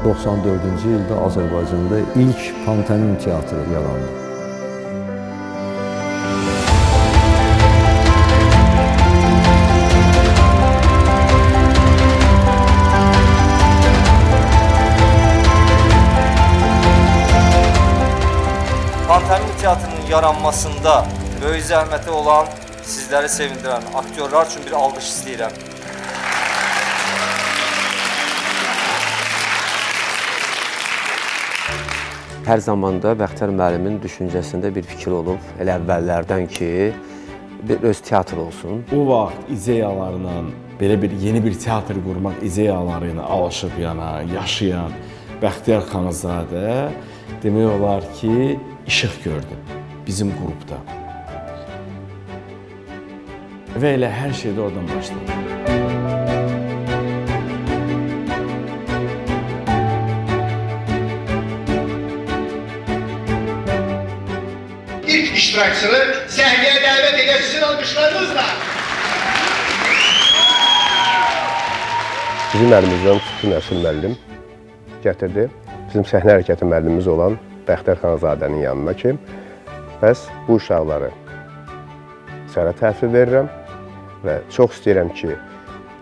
94-cü ildə Azərbaycanda ilk pantomim teatrı yarandı. Pantomim teatrının yaranmasında böyük zəhməti olan, sizləri sevindirən aktyorlar üçün bir alqış istəyirəm. Hər zamanda Bəxtiyar müəllimin düşüncəsində bir fikir olub, elə əvvəllərdən ki, bir öz teatr olsun. O vaxt ideyalarla, belə bir yeni bir teatr qurmaq ideyalarıyla alışıb yaşayan Bəxtiyar Xanızadə demək olar ki, işıq gördü bizim qrupda. Və elə hər şey də oradan başladı. İlk iştirakçını səhnəyə dəvət edən sizin alqışlarınızla. Bizim əlimizdən Tutqun Əsil müəllim gətirdi. Bizim səhnə hərəkəti müəllimimiz olan Bəxtiyar Xanzadənin yanına ki, bəs bu uşaqları sənə təhvil verirəm və çox istəyirəm ki,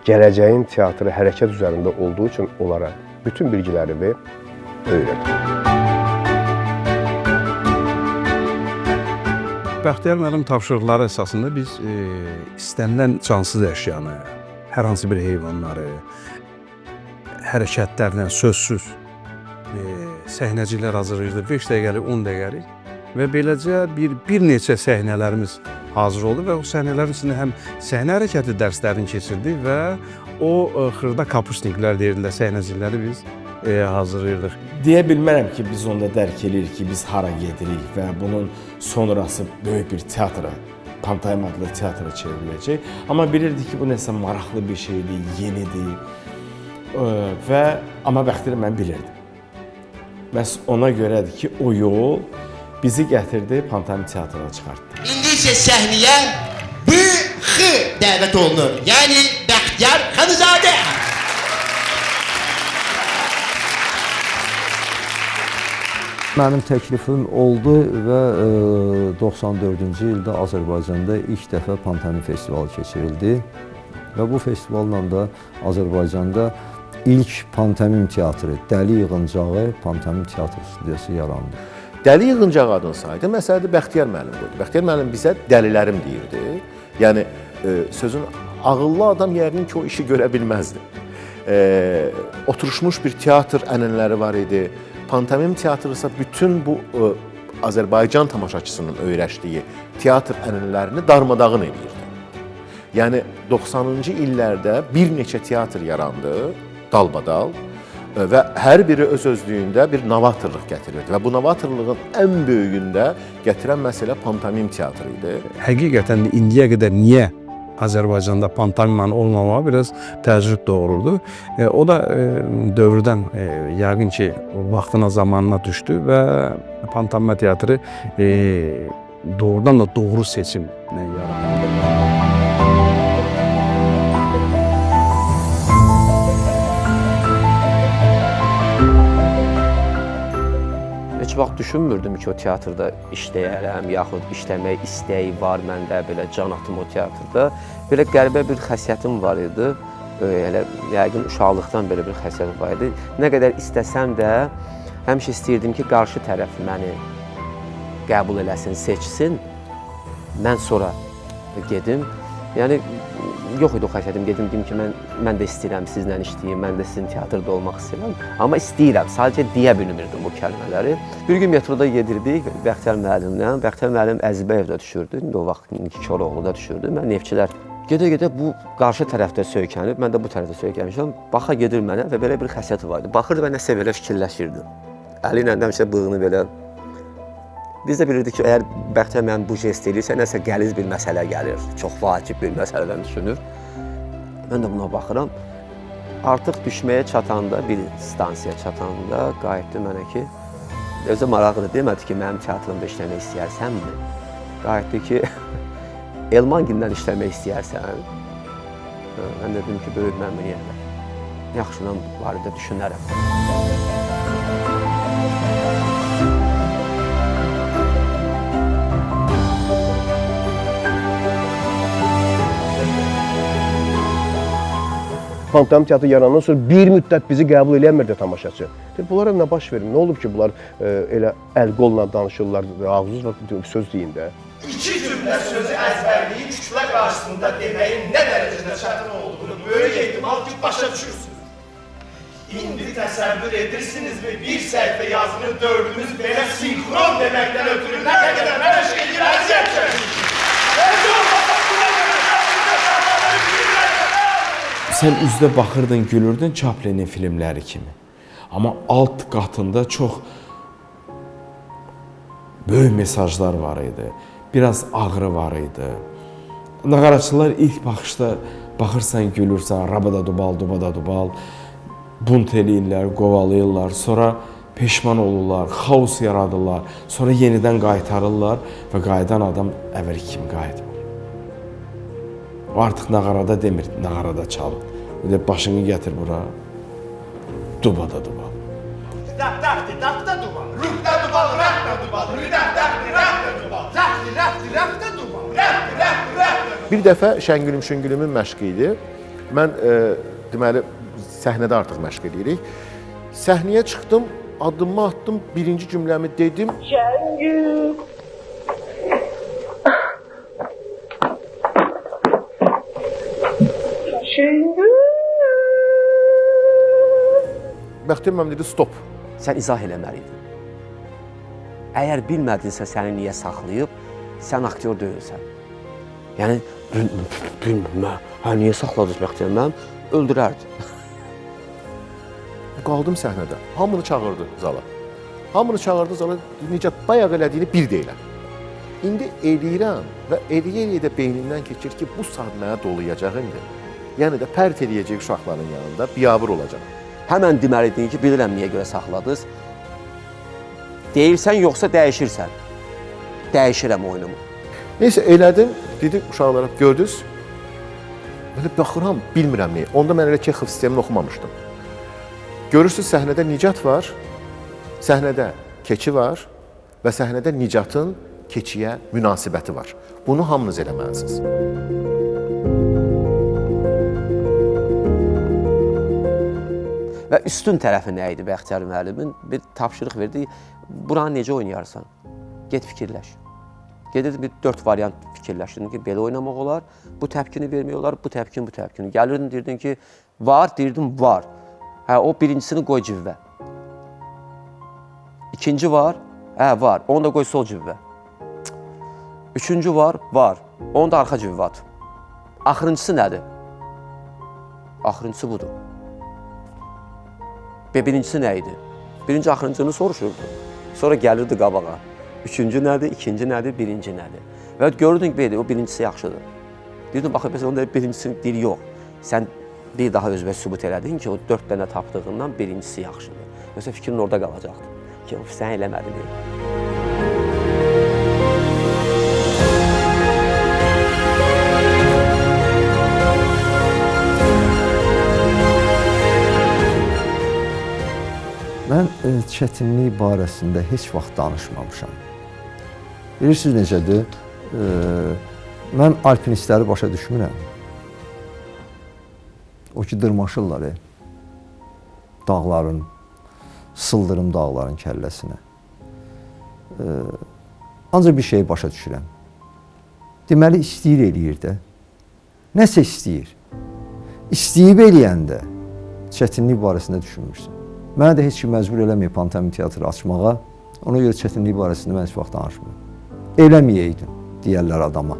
gələcəyin teatrı hərəkət üzərində olduğu üçün onlara bütün bilgilərimi öyrədim. Bəxtiyar müəllim tapşırıqları əsasında biz istənilən cansız əşyanı, hər hansı bir heyvanları, hərəkətlərlə sözsüz səhnəcilər hazırlayırdı. 5 dəqiqəlik, 10 dəqiqəlik və beləcə bir neçə səhnələrimiz hazır oldu və o səhnələrin içində həm səhnə hərəkəti dərslərini keçirdik və o xırda kapusniklər deyirlər, səhnəcikləri biz hazırlayırdıq. Deyə bilmərəm ki, biz onda dərk edirik ki, biz hara gedirik və bunun sonrası böyük bir teatra, pantomim adlı teatra çevriləcək. Amma bilirdik ki, bu nəsə maraqlı bir şeydir, yenidir amma Bəxtiyar mən bilirdim. Məhz ona görədir ki, o yol bizi gətirdi, pantomim teatrına çıxartdı. İndi isə səhnəyə BX dəvət olunur. Yəni Bəxtiyar Xanızadə. Mənim təklifim oldu və 94-cü ildə Azərbaycanda ilk dəfə pantomim festivalı keçirildi və bu festivalla da Azərbaycanda ilk pantomim teatrı, Dəli Yığıncağı pantomim teatr studiyası yarandı. Dəli Yığıncağı adını saydı, məsələdə Bəxtiyar müəllim qoydu. Bəxtiyar müəllim bizə dəlilərim deyirdi. Yəni, sözün ağıllı adam yəqin ki, o işi görə bilməzdi. Oturuşmuş bir teatr ənənələri var idi. Pantomim teatrı isə bütün bu Azərbaycan tamaşaçısının öyrəşdiyi teatr ənənələrini darmadağın edirdi. Yəni, 90-cı illərdə bir neçə teatr yarandı, dalbadal və hər biri öz-özlüyündə bir novatorluq gətirirdi və bu novatorluğun ən böyüyündə gətirən məsələ pantomim teatrı idi. Həqiqətən də indiyə qədər niyə Azərbaycanda pantomimin olmamağı biraz təəccüb doğururdu. O da dövrdən yəqin ki, vaxtına, zamanına düşdü və pantomim teatrı doğrudan da doğru seçimlə yarandı. Heç vaxt düşünmürdüm ki, o teatrda işləyərəm, yaxud işləmək istəyi var məndə, belə can atım o teatrda. Belə qəribə bir xəsiyyətim var idi, yəqin uşaqlıqdan belə bir xəsiyyətim var idi. Nə qədər istəsəm də, həmişə istəyirdim ki, qarşı tərəf məni qəbul eləsin, seçsin, mən sonra gedim. Yəni, yox idi o xəsiyyətim, dedim ki, mən də istəyirəm sizlə işləyim, mən də sizin teatrda olmaq istəyirəm. Amma istəyirəm, sadəcə deyə bilmirdim bu kəlmələri. Bir gün metroda gedirdik Bəxtiyar müəllimlə. Bəxtiyar müəllim Əzbəyevdə düşürdü, indi o vaxt Koroğlu'da düşürdü. Mən Neftçilər gedə-gedə bu qarşı tərəfdə söykənib, mən də bu tərəfdə söykənmişəm. Baxa gedir mənə və belə bir xəsiyyəti var idi. Baxırdı və nəsə belə fikirləşirdi. Əli ilə həmişə bığını belə. Biz də bilirdik ki, əgər Bəxtiyar müəllim bu jest edirsə, nəsə qəliz bir məsələ gəlir. Çox vacib bir məsələdən düşünür. Mən də buna baxıram. Artıq düşməyə çatanda, bir stansiyaya çatanda qayıtdı mənə ki, özü maraqlı demədi ki, mənim teatrımda işləmək istəyirsənmi? Qayıtdı ki, Elmangillə işləmək istəyərsən. Mən dedim ki, böyük məmnuniyyətlə. Yaxşı, mən barədə düşünərəm. Pantomim teatrı yarandan sonra bir müddət bizi qəbul eləmirdi tamaşaçı. Bunlara nə baş verir? Nə olub ki, bunlar elə əl-qolla danışırlar, ağzınızla söz deyin də. İki cümlə sözü əzbərləyib kütlə qarşısında deməyin nə dərəcədə çətin olduğunu böyük ehtimal ki, başa düşürsünüz. İndi təsəvvür edirsinizmi bir səhifə yazını dördümüz belə sinxron deməkdən ötürü nə qədər məşq edir, əziyyət çəkir. Sən üzdə baxırdın, gülürdün Chaplinin filmləri kimi. Amma alt qatında çox böyük mesajlar var idi. Biraz ağrı var idi. Nağaraçılar ilk baxışda baxırsan, gülürsən, rabada dubal, dubada dubal, bunt eləyirlər, qovalayırlar, sonra peşman olurlar, xaos yaradırlar, sonra yenidən qaytarırlar və qayıdan adam əvvəl kimi qayıtmır. O artıq nağarada demir, nağarada çalın. Bir də başını gətir bura, dubada dubal. Daqti, daqta dubal, ruhda dubal, raqda dubal, rüdaqti, raqda dubal, raqti, dubal, raqti. Bir dəfə Şəngülüm Şüngülümün məşqi idi. Mən deməli səhnədə artıq məşq edirik. Səhnəyə çıxdım, addımımı atdım, birinci cümləmi dedim. Şəngül. Şəngül. Bəxtiyar müəllim dedi stop. Sən izah eləməliydin. Əgər bilmədinsə səni niyə saxlayıb, sən aktyor deyilsən. Yəni, niyə saxladınız Bəxtiyar müəllim? Öldürərdi. Qaldım səhnədə. Hamını çağırdı zala. Hamını çağırdı zala, necə bayaq elədiyini bir deyiləm. İndi eləyirəm və eləyə-eləyə də beynimdən keçir ki, bu saat mənə dolayacaq indi. Yəni də pərt eləyəcək uşaqların yanında biabır olacaq. Həmən deməliydin ki, bilirəm niyə görə saxladınız. Deyirsən, yoxsa dəyişirsən. Dəyişirəm oyunumu. Neysə, elədim, dedi uşaqlara, gördünüz. Belə baxıram, bilmirəm niyə. Onda mən elə Çexov sistemini oxumamışdım. Görürsünüz, səhnədə Nicat var, səhnədə keçi var və səhnədə Nicatın keçiyə münasibəti var. Bunu hamınız eləməlisiniz. Və üstün tərəfi nə idi Bəxtiyar müəllimin? Bir tapşırıq verdi, buranı necə oynayarsan? Get fikirləş. Gedirdim, bir 4 variant fikirləşdirdim ki, belə oynamaq olar, bu təpkini vermək olar, bu təpkin, bu təpkini. Gəlirdim, deyirdin ki, var, deyirdim, var. Hə, o birincisini qoy cibvə. İkinci var, hə, var, onu da qoy sol cibvə. Üçüncü var, onu da arxa cibvə at. Axırıncısı nədir? Axırıncısı budur. Və birincisi nə idi? Birinci axırıncını soruşurdu. Sonra gəlirdi qabağa. Üçüncü nədir, ikinci nədir, birinci nədir? Və görürdün ki, o birincisi yaxşıdır. Deyirdim, baxın, onda birincisinin dili yox. Sən bir daha özünə sübut elədin ki, o 4 dənə tapdığından birincisi yaxşıdır. Yoxsa fikrin orada qalacaqdı. Ki, sən eləmədin. Mən çətinlik barəsində heç vaxt danışmamışam. Bilirsiniz necədir? Mən alpinistləri başa düşmürəm. O ki, dırmaşırlar dağların, sıldırım dağların kəlləsinə. Ancaq bir şeyi başa düşürəm. Deməli, istəyir eləyir də. Nəsə istəyir. İstəyib eləyəndə çətinlik barəsində düşünmürsən. Mənə də heç kim məcbur eləməyib pantomim teatrı açmağa. Ona görə çətinlik barəsində mən heç vaxt danışmıram. Eləməyəydin, deyərlər adama.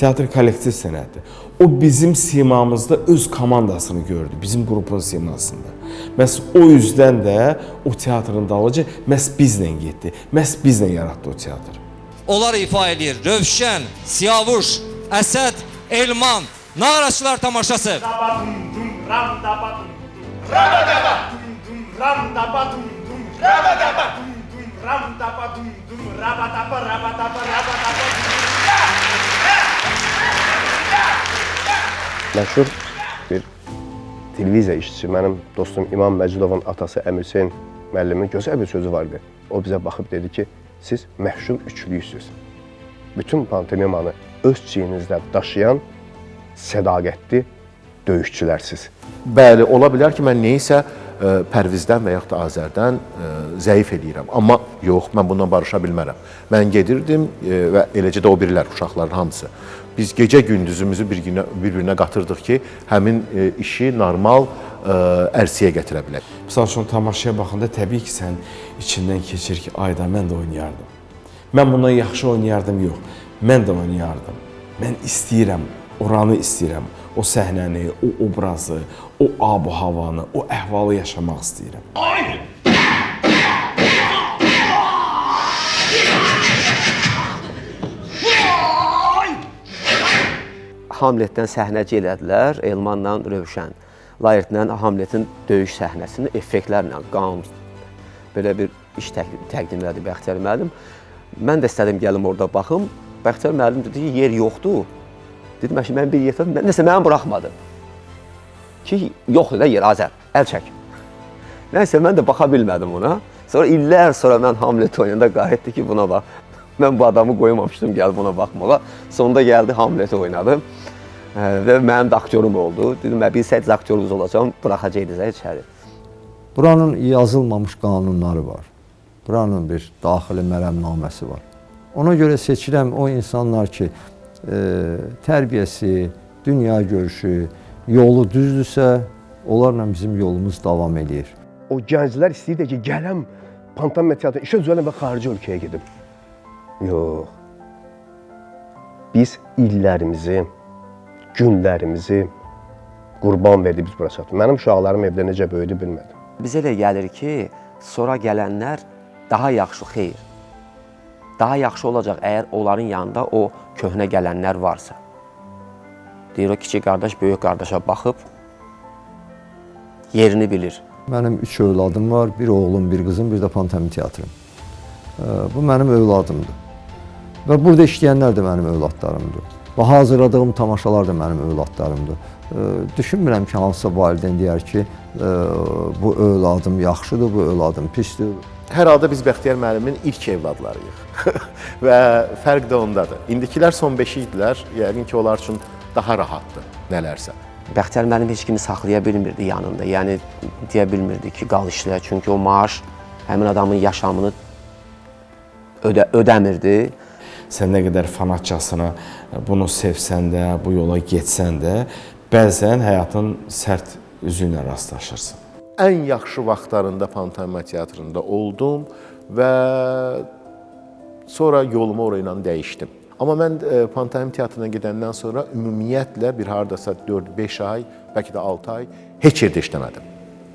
Teatr kollektiv sənətdir. O bizim simamızda öz komandasını gördü, bizim qrupun simasında. Məhz o üzdən də o teatrın dalıcı məhz bizlə getdi, məhz bizlə yaratdı o teatr. Onlar ifa edir Rövşən, Siyavuş, Əsəd, Elman, Nağaraçılar tamaşası. Məşhur bir televiziya işçisi, mənim dostum İmam Məcidovun atası Əmir Hüseyn müəllimin gözəl bir sözü vardı. O bizə baxıb dedi ki, siz məhşur üçlüysünüz. Bütün pantomimanı öz çiyinizdə daşıyan sədaqətli döyüşçülərsiniz. Bəli, ola bilər ki, mən neysə Pərvizdən və yaxud da Azərdən zəif eləyirəm. Amma yox, mən bundan barışa bilmərəm. Mən gedirdim və eləcə də o birilər, uşaqların hamısı. Biz gecə gündüzümüzü bir-birinə qatırdıq ki, həmin işi normal ərsiyə gətirə bilək. Misal üçün tamaşaya baxanda təbii ki, sən içindən keçir ki, ayda mən də oynayardım. Mən bundan yaxşı oynayardım, yox. Mən də oynayardım. Mən istəyirəm, oranı istəyirəm. O səhnəni, o obrazı, o ab-havanı, o əhvalı yaşamaq istəyirəm. Hamletdən səhnəcə elədilər, Elmanla Rövşən. Laertlə Hamletin döyüş səhnəsini effektlərlə, qan, belə bir iş təqdim elədi Bəxtiyar müəllim. Mən də istədim gəlim orada baxım. Bəxtiyar müəllim dedi ki, yer yoxdur. Dedim, mən bir yer tapdım, nəsə məni buraxmadı. Ki, yoxdur da yer, Azər, əl çək. Nəysə, mən də baxa bilmədim ona. Sonra illər sonra mən Hamlet oynayanda qayıtdı ki, buna bax. Mən bu adamı qoymamışdım, gəl buna baxmağa. Sonunda gəldi, Hamlet oynadı. Və mənim də aktyorum oldu. Dedim, bilsəydiniz aktyorunuz olacağım, buraxacaqdınız içəri. Buranın yazılmamış qanunları var. Buranın bir daxili mərəmnaməsi var. Ona görə seçirəm o insanlar ki, tərbiyəsi, dünya görüşü, yolu düzdürsə, onlarla bizim yolumuz davam edir. O gənclər istəyirdi ki, gələm pantomima teatrına, işə düzələm və xarici ölkəyə gedim. Yox. Biz illərimizi, günlərimizi qurban verdik biz bura çatdıq. Mənim uşaqlarım evdə necə böyüdü bilmədim. Bizə elə gəlir ki, sonra gələnlər daha yaxşı, xeyr. Daha yaxşı olacaq əgər onların yanında o köhnə gələnlər varsa. Deyir, o kiçik qardaş böyük qardaşa baxıb yerini bilir. Mənim 3 övladım var, bir oğlum, bir qızım, bir də pantomim teatrım. Bu mənim övladımdır. Və burada işləyənlər də mənim övladlarımdır. Və hazırladığım tamaşalar da mənim övladlarımdır. Düşünmürəm ki, hansısa valideyn deyər ki, bu övladım yaxşıdır, bu övladım pisdir. Hər halda biz Bəxtiyar müəllimin ilk evladlarıyıq və fərq də ondadır. İndikilər son 5-i idilər, yəqin ki, onlar üçün daha rahatdır nələrsə. Bəxtiyar müəllim heç kimi saxlaya bilmirdi yanında, yəni deyə bilmirdi ki, qal işlə, çünki o maaş həmin adamın yaşamını ödəmirdi. Sən nə qədər fanatçasına bunu sevsən də, bu yola getsən də, bəzən həyatın sərt üzü ilə rastlaşırsan. Ən yaxşı vaxtlarında pantomima teatrında oldum və sonra yolumu orayla dəyişdim. Amma mən pantomim teatrına gedəndən sonra ümumiyyətlə bir hardasa 4-5 ay, bəlkə də 6 ay heç yerdə işləmədim.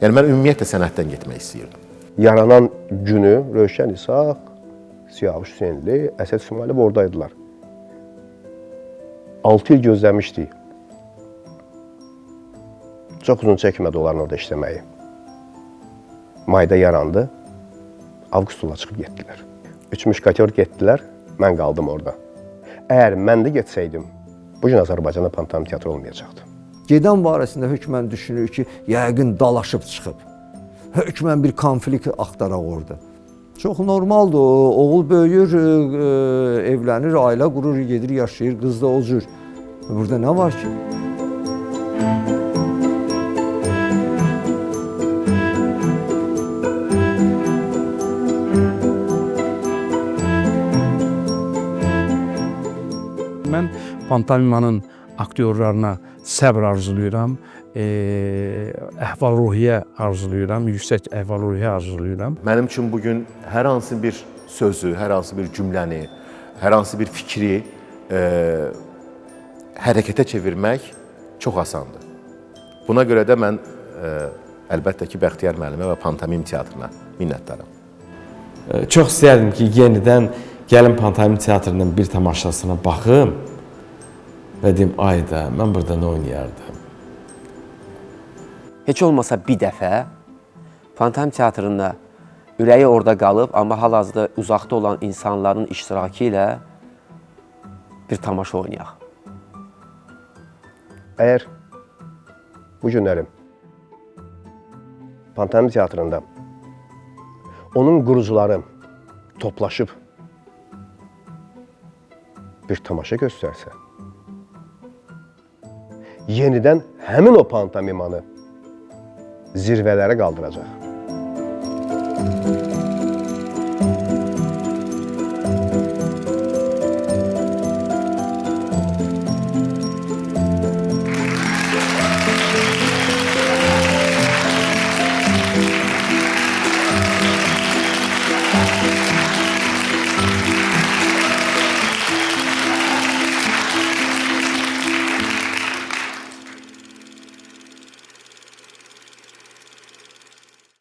Yəni mən ümumiyyətlə sənətdən getmək istəyirdim. Yaranan günü Rövşən İsaq, Siyavuş Hüseynli, Əsəd İsmailov oradaydılar. 6 il gözləmişdik. Çox uzun çəkmədi onların orada işləməyi. Mayda yarandı, avqustula çıxıb getdilər. 3 müşkatyor getdilər, mən qaldım orada. Əgər mən də getsəydim, bugün Azərbaycanda pantomim teatrı olmayacaqdı. Gedən barəsində hökmən düşünür ki, yəqin dalaşıb çıxıb. Hökmən bir konflikt axtaraq orada. Çox normaldır, oğul böyüyür, evlənir, ailə qurur, gedir, yaşayır, qız da o cür. Burada nə var ki? Mən pantomimanın aktyorlarına səbr arzulayıram, əhval-ruhiyyə arzulayıram, yüksək əhval-ruhiyyə arzulayıram. Mənim üçün bugün hər hansı bir sözü, hər hansı bir cümləni, hər hansı bir fikri hərəkətə çevirmək çox asandır. Buna görə də mən əlbəttə ki, Bəxtiyar müəllimə və pantomim teatrına minnətdaram. Çox istəyərdim ki, yenidən gəlim pantomim teatrının bir tamaşasına baxım və deyim, ayda, mən burada nə oynayardım? Heç olmasa bir dəfə pantomim teatrında ürəyi orada qalıb, amma hal-hazırda uzaqda olan insanların iştirakı ilə bir tamaşa oynayaq. Əgər bu günlərim pantomim teatrında onun qurucuları toplaşıb bir tamaşa göstərsə, yenidən həmin o pantomimanı zirvələrə qaldıracaq.